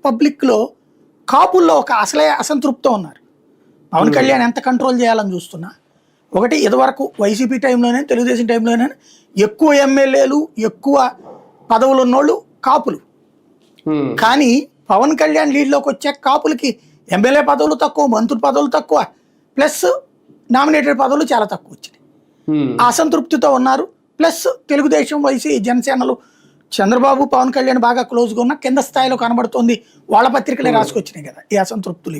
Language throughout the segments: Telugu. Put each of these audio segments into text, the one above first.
పబ్లిక్లో కాపుల్లో ఒక అసలే అసంతృప్తితో ఉన్నారు. పవన్ కళ్యాణ్ ఎంత కంట్రోల్ చేయాలని చూస్తున్నా, ఒకటి ఇదివరకు వైసీపీ టైంలోనే తెలుగుదేశం టైంలోనే ఎక్కువ ఎమ్మెల్యేలు ఎక్కువ పదవులు ఉన్నోళ్ళు కాపులు. కానీ పవన్ కళ్యాణ్ లీడ్లోకి వచ్చే కాపులకి ఎమ్మెల్యే పదవులు తక్కువ, మంత్రి పదవులు తక్కువ, ప్లస్ నామినేటెడ్ పదవులు చాలా తక్కువ వచ్చినాయి. అసంతృప్తితో ఉన్నారు. ప్లస్ తెలుగుదేశం జనసేనలు చంద్రబాబు పవన్ కళ్యాణ్ బాగా క్లోజ్గా ఉన్న కింద స్థాయిలో కనబడుతుంది. వాళ్ళ పత్రికలే రాసుకొచ్చినాయి కదా ఈ అసంతృప్తులు.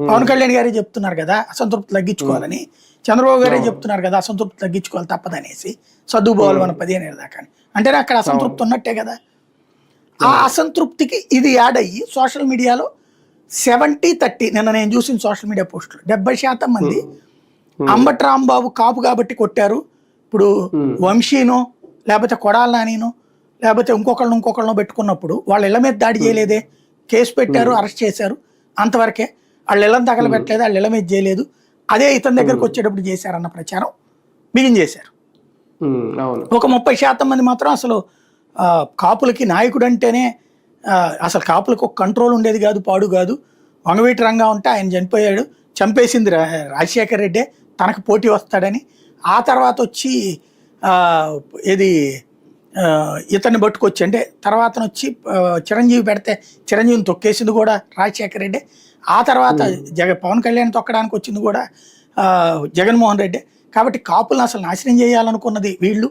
పవన్ కళ్యాణ్ గారే చెప్తున్నారు కదా అసంతృప్తి తగ్గించుకోవాలని, చంద్రబాబు గారే చెప్తున్నారు కదా అసంతృప్తి తగ్గించుకోవాలి తప్పదనేసి, సర్దుపోవాలి మన 15 ఏళ్ళ దాకా. అంటే అక్కడ అసంతృప్తి ఉన్నట్టే కదా. ఆ అసంతృప్తికి ఇది యాడ్ అయ్యి సోషల్ మీడియాలో 70-30 నిన్న నేను చూసిన సోషల్ మీడియా పోస్టులు 70% మంది అంబటి రాంబాబు కాపు కాబట్టి కొట్టారు, ఇప్పుడు వంశీనో లేకపోతే కొడాల నానినో లేకపోతే ఇంకొకళ్ళనో పెట్టుకున్నప్పుడు వాళ్ళ ఇళ్ల మీద దాడి చేయలేదే, కేసు పెట్టారు, అరెస్ట్ చేశారు, అంతవరకే. వాళ్ళు ఇళ్ళని తగలబెట్టలేదు, వాళ్ళ ఇళ్ల మీద చేయలేదు, అదే ఇతని దగ్గరకు వచ్చేటప్పుడు చేశారన్న ప్రచారం బిగించేశారు. ఒక 30% మంది మాత్రం అసలు కాపులకి నాయకుడు అంటేనే అసలు కాపులకు ఒక కంట్రోల్ ఉండేది కాదు, పాడు కాదు, వంగవీటి రంగా ఉంటే ఆయన చనిపోయాడు, చంపేసింది రాజశేఖర రెడ్డే, తనకు పోటీ వస్తాడని. ఆ తర్వాత వచ్చి ఇది ఇతన్ని పట్టుకొచ్చి అంటే తర్వాత వచ్చి చిరంజీవి పెడితే చిరంజీవిని తొక్కేసింది కూడా రాజశేఖర రెడ్డి. ఆ తర్వాత పవన్ కళ్యాణ్ తొక్కడానికి వచ్చింది కూడా జగన్మోహన్ రెడ్డి. కాబట్టి కాపులను అసలు నాశనం చేయాలనుకున్నది వీళ్ళు.